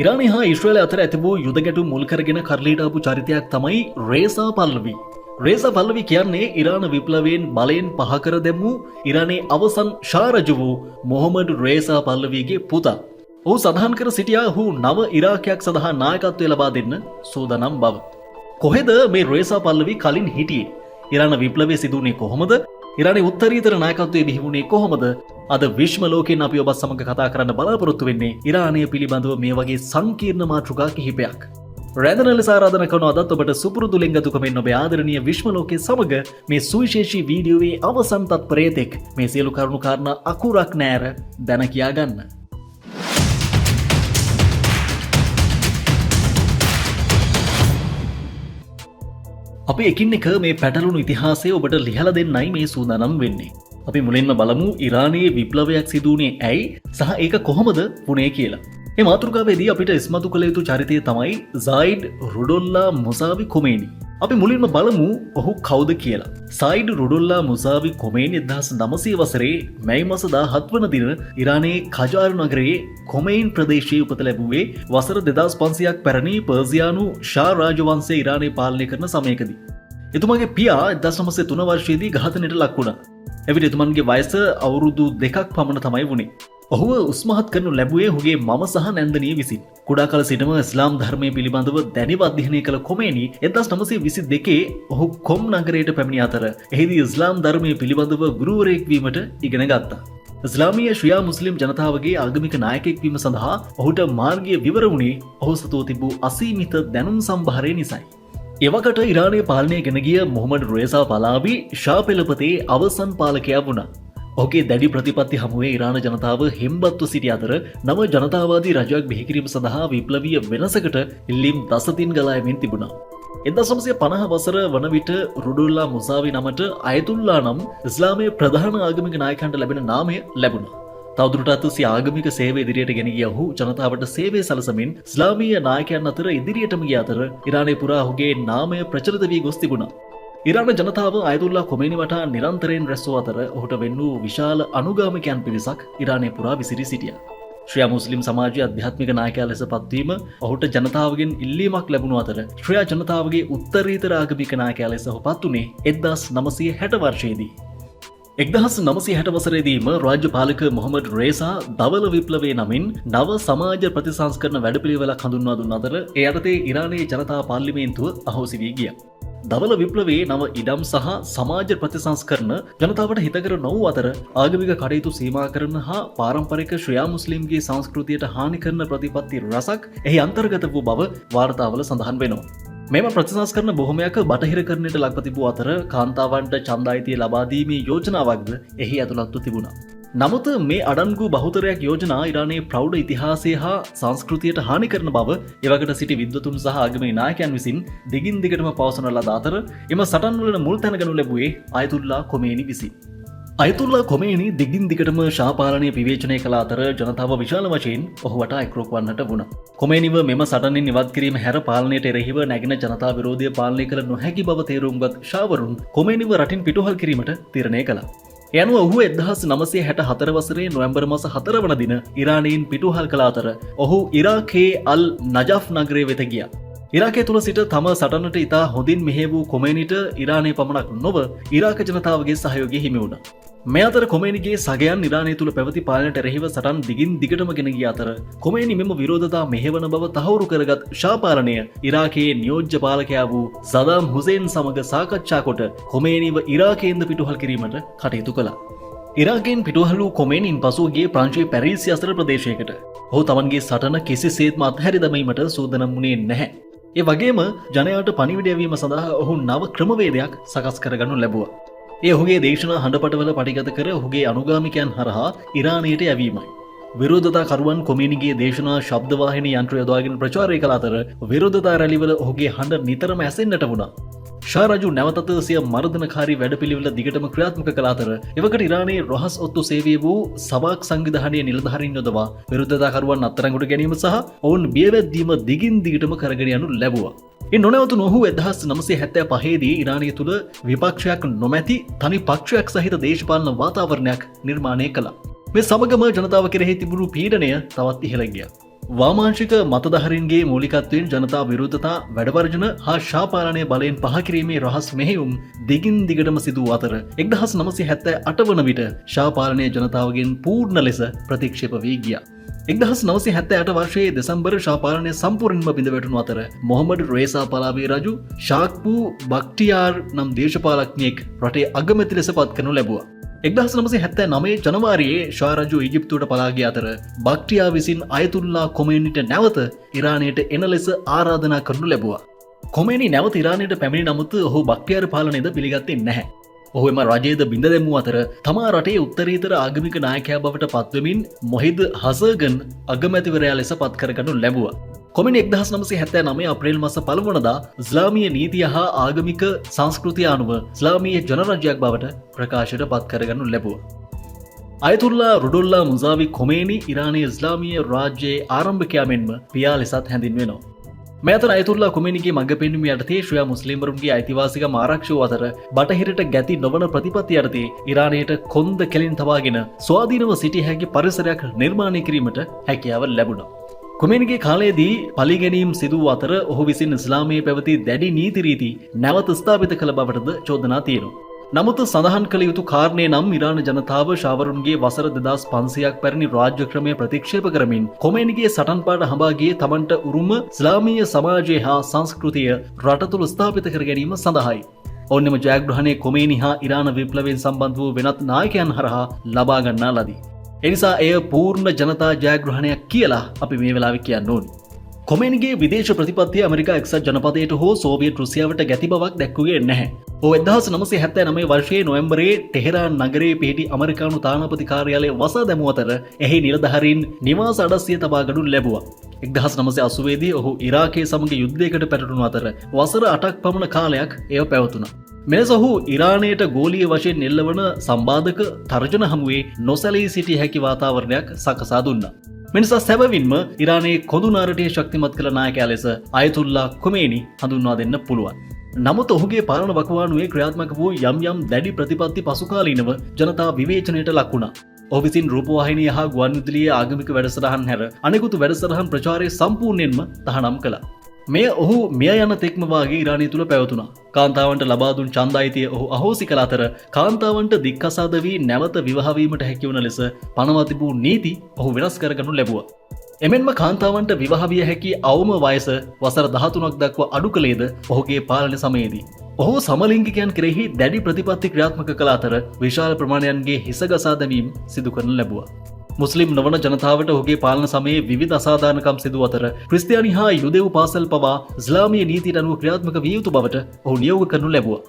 ඉරානය හා ඊශ්‍රායලය අතර ඇති වූ යුද ගැටුම් මුල් කරගෙන කරලියට ආපු චරිතයක් තමයි රේසා පල්ලවි. රේසා පල්ලවි කියන්නේ ඉරාන විප්ලවයෙන් බලයෙන් පහ කර දැමූ ඉරානයේ අවසන් ෂා රජු වූ මොහමඩ් රේසා පල්ලවිගේ පුතා. ඔහු සඳහන් කර සිටියා ඔහු නව ඉරාකයක් සඳහා නායකත්වය ලබා දෙන්න සූදානම් බව. කොහෙද මේ රේසා පල්ලවි කලින් හිටියේ? ඉරාන විප්ලවය සිදුවුණේ කොහොමද? ඉරානයේ උත්තරීතර නායකත්වයේ බිහිවුණේ කොහොමද? අද විශ්ව ලෝකයෙන් අපි ඔබත් සමග කතා කරන්න බලාපොරොත්තු වෙන්නේ ඉරානය පිළිබඳව මේ වගේ සංකීර්ණ මාතෘකා කිහිපයක්. රැඳෙන ලෙස ආරාධනා කරන අදත් ඔබට සුපුරුදු ලෙන්ගතුකමෙන් ඔබේ ආදරණීය විශ්ව ලෝකයේ සමග මේ සුවිශේෂී වීඩියෝවේ අවසන් තත්පරයේ තෙක් මේ සියලු කරුණු කාරණා අකුරක් නෑර දැන කියා ගන්න. අපි එකින් එක මේ පැටලුණු ඉතිහාසය ඔබට ලිහලා දෙන්නයි මේ සූදානම් වෙන්නේ. අපි මුලින්ම බලමු ඉරානයේ විප්ලවයක් සිදුවුණේ ඇයි සහ ඒක කොහොමද වුණේ කියලා. මේ මාතෘකාවේදී අපිට ඉස්මතු කළ යුතු චරිතය තමයි සයිඩ් රුඩොල්ලා මුසාවි කොමේනි. අපි මුලින්ම බලමු ඔහු කවුද කියලා. සයිඩ් රුඩොල්ලා මුසාවි කොමේනි 1900 වසරේ මැයි මාස 17 වන දින ඉරානයේ කජාර් නගරයේ කොමෙයින් ප්‍රදේශයේ උපත ලැබුවේ වසර 2500ක් පැරණි පර්සියානු ෂා රාජවංශය ඉරානය පාලනය කරන සමයකදී. එතුමාගේ පියා 1903 වර්ෂයේදී ඝාතනයට ලක් වුණා. එවිට එතුමන්ගේ වයස අවුරුදු 2ක් පමණ තමයි වුණේ. ඔහුව උස්මහත් කරනු ලැබුවේ ඔහුගේ මම සහ නැන්දනිය විසින්. කුඩා කල සිටම ඉස්ලාම් ධර්මය පිළිබඳව දැනුම අධ්‍යයනය කළ කොමේනි 1922 ඔහු කොම් නගරයට පැමිණි අතර එහිදී ඉස්ලාම් ධර්මය පිළිබඳව ගුරුවරයෙක් වීමට ඉගෙන ගත්තා. ඉස්ලාමීය ශියා මුස්ලිම් ජනතාවගේ ආගමික නායකයෙක් වීම සඳහා ඔහුට මාර්ගය විවර වුණේ ඔහු සතුව තිබූ අසීමිත දැනුම් සම්භාරය නිසායි. එවකට ඉරානය පාලනය ගෙන ගිය මොහමඩ් රේසා පලාවි ෂා පෙළපතේ අවසන් පාලකයා වුණා. ඔහුගේ දැඩි ප්‍රතිපත්ති හමුවේ ඉරාන ජනතාව හෙම්බත්ව සිටි අතර නව ජනතාවාදී රජයක් බිහිකිරීම සඳහා විප්ලවීය වෙනසකට ඉල්ලීම් දසතින් ගලා යමින් තිබුණා. 1950 වසර වන විට රුඩුල්ලා මුසාවි නමට අයතුල්ලා නම් ඉස්ලාමයේ ප්‍රධාන ආගමික නායකයන්ට ලැබෙන නාමය ලැබුණා. තවදුරටත් සිය ආගමික සේවය ඉදිරියට ගෙන ගිය ඔහු ජනතාවට සේවය සලසමින් ඉස්ලාමීය නායකයන් අතර ඉදිරියටම ගිය අතර ඉරානය පුරා ඔහුගේ නාමය ප්‍රචලිත වී ගොස් තිබුණා. ඉරාන ජනතාව අයතුල්ලා කොමේනි වටා නිරන්තරයෙන් රැස් වූ අතර ඔහුට වෙන් වූ විශාල අනුගාමිකයන් පිරිසක් ඉරානය පුරා විසිරී සිටියා. ශ්‍රියා මුස්ලිම් සමාජයේ අධ්‍යාත්මික ናයකයා ලෙස පත්වීම ඔහුට ජනතාවගෙන් ඉල්ලීමක් ලැබුණු අතර ශ්‍රියා ජනතාවගේ උත්තරීතර ආගමික નાයකයා ලෙස ඔහු පත් වුණේ 1960 වර්ෂයේදී. 1960 වසරේදීම රාජ්‍ය පාලක මොහමඩ් රේසා දවල විප්ලවයේ නමින් නව සමාජ ප්‍රතිසංස්කරණ වැඩපිළිවෙලක් හඳුන්වා දුන් අතර ඒ යටතේ ඉරානයේ ජනතා පාර්ලිමේන්තුව අහෝසි වී ගියා. දවල විප්ලවයේ නව ඉඩම් සහ සමාජ ප්‍රතිසංස්කරණ ජනතාවට හිතකර නොවූ අතර ආගමික කටයුතු සීමා කරන හා පාරම්පරික ශ්‍රියා මුස්ලිම්ගේ සංස්කෘතියට හානි කරන ප්‍රතිපත්ති රසක් එහි අන්තර්ගත වූ බව වාර්තාවල සඳහන් වෙනවා. මෙම ප්‍රතිසංස්කරණ බොහොමයක් බටහිර කරණයට ලක්ව තිබූ අතර කාන්තාවන්ට ඡන්ද අයිතිය ලබා දීමේ යෝජනාවක්ද එහි ඇතුළත්ව තිබුණා. නමුත් මේ අඩංගු බහුතරයක් යෝජනා ඉරානයේ ප්‍රෞಢ ඉතිහාසය හා සංස්කෘතියට හානි කරන බව එවකට සිටි විද්වතුන් සහ ආගමික නායකයන් විසින් දිගින් දිගටම පවසන ලද අතර එම සටන්වල මුල් තැන ගනු ලැබුවේ අයතුල්ලා කොමේනි විසින්. අයතුල්ලා කොමේනි දිගින් දිගටම ෂා පාලනය විවේචනය කළ අතර ජනතාව විශාල වශයෙන් ඔහුට අයික්‍රොක් වන්නට වුණා. කොමේනිව මෙම සටනින් ඉවත් කිරීම හැර පාලනයට එරෙහිව නැගෙන ජනතා විරෝධය පාලනය කළ නොහැකි බව තේරුම්ගත් ෂාවරුන් කොමේනිව රටින් පිටුහල් කිරීමට තීරණය කළා. යනු ඔහු 1964 වසරේ නොවැම්බර් මාස 4 වන දින ඉරානයෙන් පිටුහල් කළ අතර ඔහු ඉරාකයේ අල් නජෆ් නගරය වෙත ගියා. ඉරාකය තුළ සිට තම සටනට ඉතා හොඳින් මෙහෙ වූ කොමේනිට ඉරානය පමණක් නොව ඉරාක ජනතාවගේ සහයෝගය හිමි වුණා. මේ අතර කොමේනිගේ සගයන් ඉරානය තුළ පැවති පාලනයට එරෙහිව සටන් දිගින් දිගටම ගෙන ගිය අතර කොමේනි මෙම විරෝධතා මෙහෙවන බව තහවුරු කරගත් ෂා පාලනය ඉරාකයේ නියෝජ්‍ය පාලකයා වූ සදාම් හුසේන් සමග සාකච්ඡා කොට කොමේනිව ඉරාකයෙන්ද පිටුහල් කිරීමට කටයුතු කළා. ඉරාකයෙන් පිටුහල් වූ කොමේනින් පසුව ගිය ප්‍රංශයේ පැරිස් යසර ප්‍රදේශයකට. ඔහු තමන්ගේ සටන කිසිසේත්ම අත්හැරි දැමීමට සූදානම් වුණේ නැහැ. ඒ වගේම ජනයාට පණිවිඩය වීම සඳහා ඔහු නව ක්‍රමවේදයක් සකස් කරගනු ලැබුවා. ඒ ඔහුගේ දේශනා හඬපටවල පටිගත කර ඔහුගේ අනුගාමිකයන් හරහා ඉරානයට යැවීමයි. විරෝධතාකරුවන් කොමේනිගේ දේශනා ශබ්දවාහිනී යන්ත්‍ර යොදාගෙන ප්‍රචාරය කළ අතර විරෝධතා රැළිවල ඔහුගේ හඬ නිතරම ඇසෙන්නට වුණා. ෂා රජු නැවතත් සිය මර්ධනකාරී වැඩපිළිවෙල දිගටම ක්‍රියාත්මක කළ අතර එවකට ඉරානයේ රොහස් ඔත්තු සේවය වූ සබාක් සංවිධානයේ නිලධාරීන් යොදවා විරෝධතාකරුවන් අත්අඩංගුවට ගැනීම සහ ඔවුන් බියවැද්දීම දිගින් දිගටම කරගෙන යනු ලැබුවා. ඉන් නොනැවතුණු ඔහු 1975 දී ඉරානය තුළ විපක්ෂයක් නොමැති තනි පක්ෂයක් සහිත දේශපාලන වාතාවරණයක් නිර්මාණය කළා. මේ සමගම ජනතාව කෙරෙහි තිබුණු පීඩනය තවත් ඉහළ ගියා. වාමාංශික මතධාරීන්ගේ මූලිකත්වයෙන් ජනතා විරෝධතා වැඩවර්ජන හා ශාපාලනය බලයෙන් පහකිරීමේ රහස් මෙහෙයුම් දිගින් දිගටම සිදු වූ අතර 1978 වන විට ශාපාලනය ජනතාවගෙන් පූර්ණ ලෙස ප්‍රතික්ෂේප වී ගියා. 1978 වර්ෂයේ දෙසැම්බර් ශාපාලනය සම්පූර්ණයෙන්ම බිඳ වැටුණු අතර මොහමඩ් රේසා පලාවේ රජු ශාක්පු බක්ටියාර් නම් දේශපාලඥයෙක් රටේ අගමැති ලෙස පත් කරනු ලැබුවා. 1979 ජනවාරියේ ෂා රජු ඊජිප්තුවට පලා ගිය අතර බක්ටියා විසින් අයතුල්ලා කොමේනිට නැවත ඉරානයට එන ලෙස ආරාධනා කරනු ලැබුවා. කොමේනි නැවත ඉරානයට පැමිණි නමුත් ඔහු බක්ටියාර් පාලනයද පිළිගත්තේ නැහැ. ඔහු එම රජයේද බිඳ දැමූ අතර තමා රටේ උත්තරීතර ආගමික නායකයා බවට පත්වමින් මොහිද් හසර්ගන් අගමැතිවරයා ලෙස පත් කරගනු ලැබුවා. කොමෙනි 1979 අප්‍රේල් මාස 1 වනදා ඉස්ලාමීය නීතිය හා ආගමික සංස්කෘතිය අනුව ඉස්ලාමීය ජනරජයක් බවට ප්‍රකාශයට පත් කරගනු ලැබුවා. අයතුල්ලා රුඩුල්ලා මුසාවි කොමේනි ඉරානයේ ඉස්ලාමීය රාජ්‍යයේ ආරම්භකයා මෙන්ම පියා ලෙසත් හැඳින්වෙනවා. මේ අතර අයතුල්ලා කොමේනිගේ මඟ පෙන්වීම යටතේ ශ්‍රියා මුස්ලිම්වරුන්ගේ අයිතිවාසිකම් ආරක්ෂා වූ අතර බටහිරට ගැති නොවන ප්‍රතිපත්ති යටතේ ඉරානයට කොන්ද කෙලින් තබාගෙන ස්වාධීනව සිටිය හැකි පරිසරයක් නිර්මාණය කිරීමට හැකියාව ලැබුණා. කොමේනිගේ කාලයේදී පලිගැනීම් සිදු වූ අතර ඔහු විසින් ඉස්ලාමයේ පැවති දැඩි නීති රීති නැවත ස්ථාපිත කළ බවටද චෝදනා තියෙනවා. නමුත් සඳහන් කළ යුතු කාරණේ නම් ඉරාන ජනතාව ශාවරුන්ගේ වසර 2500ක් පැරණි රාජ්‍ය ක්‍රමය ප්‍රතික්ෂේප කරමින් කොමේනිගේ සටන් පාඩ හඹා ගියේ තමන්ට උරුම ඉස්ලාමීය සමාජය හා සංස්කෘතිය රට තුළ ස්ථාපිත කර ගැනීම සඳහායි. ඔන්නෙම ජයග්‍රහණය කොමේනි හා ඉරාන විප්ලවයෙන් සම්බන්ධ වූ වෙනත් නායකයන් හරහා ලබා ගන්නා ලදී. එනිසා එය පූර්ණ ජනතා ජයග්‍රහණයක් කියලා අපි මේ වෙලාවේ කියන්න ඕනි. කොමේනිගේ විදේශ ප්‍රතිපත්තිය ඇමරිකා එක්සත් ජනපදයට හෝ සෝවියට් රුසියාවට ගැති බවක් දැක්වුවේ නැහැ. ඔහු 1979 වර්ෂයේ නොවැම්බරයේ ටෙහෙරාන් නගරයේ පිහිටි අමරිකානු තානාපති කාර්යාලය වසා දැමූ අතර එහි නිලධාරීන් නිවාස අඩස්සිය තබා ගනු ලැබුවා. 1980 දී ඔහු ඉරාකයේ සමග යුද්ධයකට පැටළුණු අතර වසර 8ක් පමණ කාලයක් එය පැවතුණා. මෙලෙස ඔහු ඉරානයට ගෝලීය වශයෙන් එල්ලවන සම්බාධක තර්ජන හමුවේ නොසැලී සිටිය හැකි වාතාවරණයක් සකසා දුන්නා. මෙනිසා සැබවින්ම ඉරානයේ කොඳු නාරටය ශක්තිමත් කළ නායකයා ලෙස අයතුල්ලා කොමේනි හඳුන්වා දෙන්න පුළුවන්. නමුත් ඔහුගේ පාලන වකවානුවේ ක්‍රියාත්මක වූ යම් ප්‍රතිපත්ති පසුකාලීනව ජනතා විවේචනයට ලක් වුණා. ඔහු විසින් රූපවාහිනිය හා ගුවන්විදුලියේ ආගමික වැඩසටහන් හැර අනෙකුත් වැඩසටහන් ප්‍රචාරය සම්පූර්ණයෙන්ම තහනම් කළා. මෙය ඔහු මිය යන තෙක්ම වාගේ ඉරානය තුළ පැවතුණා. කාන්තාවන්ට ලබා දුන් ඡන්ද අයිතිය ඔහු අහෝසි කළ අතර කාන්තාවන්ට දික්කසාද වී නැවත විවාහ වීමට හැකි වන ලෙස පනවා තිබූ නීති ඔහු වෙනස් කරගනු ලැබුවා. එමෙන්ම කාන්තාවන්ට විවාහ විය හැකි අවම වයස වසර 13ක් දක්වා අඩු කළේද ඔහුගේ පාලන සමයේදී. ඔහු සමලිංගිකයන් කෙරෙහි දැඩි ප්‍රතිපත්ති ක්‍රියාත්මක කළ අතර විශාල ප්‍රමාණයන්ගේ හිස ගසා දැමීම් සිදු කරනු ලැබුවා. මුස්ලිම් නොවන ජනතාවට ඔහුගේ පාලන සමයේ විවිධ අසාධාරණකම් සිදු අතර ක්‍රිස්තියානි හා යුදෙව් පාසල් පවා ඉස්ලාමීය නීතියට අනුව ක්‍රියාත්මක විය යුතු බවට ඔහු නියෝග කරනු ලැබුවා.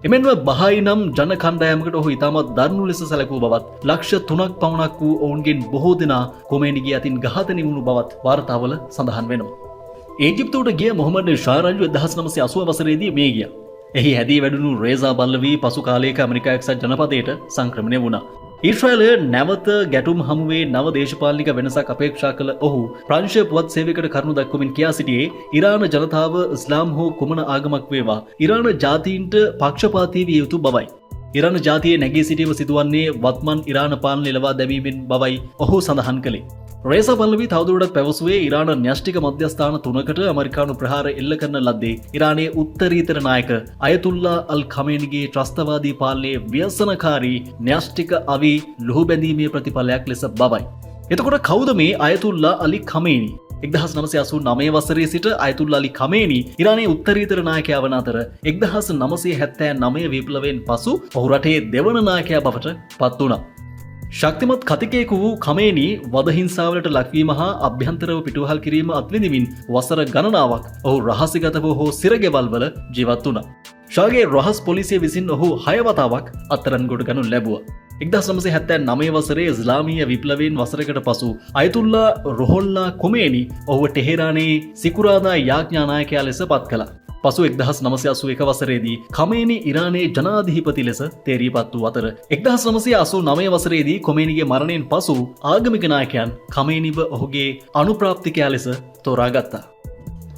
එමෙන්ම බහායි නම් ජන කණ්ඩායමකට ඔහු ඉතාමත් දරුණු ලෙස සැලකූ බවත් ලක්ෂ 3ක් පමණක් වූ ඔවුන්ගෙන් බොහෝ දෙනා කොමේනිගේ අතින් ඝාතනය වුණු බවත් වාර්තාවල සඳහන් වෙනවා. ඊජිප්තුවට ගිය මොහමඩ් ෂා රජු 1980 වසරේදී මේ ගියා. එහි හැදී වැඩුණු රේසා බල්ලවී පසු කාලයක ඇමරිකා එක්සත් ජනපදයට සංක්‍රමණය වුණා. ඊශ්‍රායලය නැවත ගැටුම් හමුවේ නව දේශපාලනික වෙනසක් අපේක්ෂා කළ ඔහු ප්‍රංශ පුවත් සේවයකට කරුණු දක්වමින් කියා සිටියේ ඉරාන ජනතාව ඉස්ලාම් හෝ කුමන ආගමක් වේවා ඉරාන ජාතීන්ට පක්ෂපාතී විය යුතු බවයි. ඉරාන ජාතියේ නැගී සිටීම සිදුවන්නේ වත්මන් ඉරාන පාලනය ලබා දැමීමෙන් බවයි ඔහු සඳහන් කළේ. රේසා පල්ලවි තවදුරටත් පැවසුවේ ඉරාන න්‍යෂ්ටික මධ්‍යස්ථාන 3කට ඇමරිකානු ප්‍රහාර එල්ල කරන ලද්දේ ඉරානයේ උත්තරීතර නායක අයතුල්ලා අල් ඛමේනිගේ ත්‍රස්තවාදී පාලනයේ ව්‍යසනකාරී න්‍යෂ්ටික අවි ලුහු බැඳීමේ ප්‍රතිඵලයක් ලෙස බවයි. එතකොට කවුද මේ අයතුල්ලා අලි ඛමේනි? 1989 වසරේ සිට අයතුල්ලා අලි ඛමේනි ඉරානයේ උත්තරීතර නායකයා වන අතර 1979 විප්ලවයෙන් පසු ඔහු රටේ දෙවන ਨਾයකයා බවට පත් වුණා. ශක්තිමත් කතිකයෙකු වූ ඛමේනි වද හිංසාවලට ලක්වීම හා අභ්‍යන්තරව පිටුවහල් කිරීම අත්විඳිමින් වසර ගණනාවක් ඔහු රහසිගතව හෝ සිරගෙවල් වල ජීවත් වුණා. ෂාගේ රහස් පොලිසිය විසින් ඔහු 6 වතාවක් අත්අඩංගුවට ගනු ලැබුවා. 1979 වසරේ ඉස්ලාමීය විප්ලවයෙන් වසරකට පසු අයතුල්ලා රුහොල්ලා කොමේනි ඔහුව ටෙහෙරානයේ සිකුරාදා යාඥා නායකයා ලෙස පත් කළා. පසු 1981 වසරේදී ඛමේනි ඉරානයේ ජනාධිපති ලෙස තේරීපත් වූ අතර 1989 වසරේදී කොමේනිගේ මරණයෙන් පසු ආගමික නායකයන් ඛමේනිව ඔහුගේ අනුප්‍රාප්තිකයා ලෙස තෝරාගත්තා.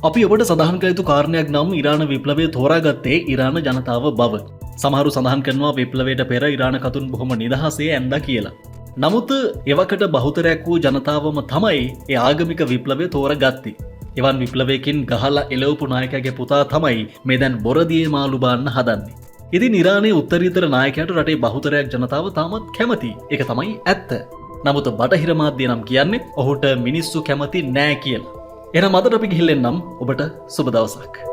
අපි ඔබට සඳහන් කළ යුතු කාරණයක් නම් ඉරාන විප්ලවය තෝරාගත්තේ ඉරාන ජනතාව බව. සමහරු සඳහන් කරනවා විප්ලවයට පෙර ඉරාන කතුන් බොහොම නිදහසේ ඇන්දා කියලා. නමුත් එවකට බහුතරයක් වූ ජනතාවම තමයි ඒ ආගමික විප්ලවය තෝරගත්තේ. එවන් විප්ලවයකින් ගහලා එළවපු නායකයාගේ පුතා තමයි මේ දැන් බොරදියේ මාළු බාන්න හදන්නේ. ඉතින් ඉරානයේ උත්තරීතර නායකයාට රටේ බහුතරයක් ජනතාව තාමත් කැමති. ඒක තමයි ඇත්ත. නමුත් බටහිර මාධ්‍ය නම් කියන්නේ ඔහුට මිනිස්සු කැමති නෑ කියලා. එහෙනම් අදට අපි ගිහින් එන්නම් ඔබට සුබ දවසක්.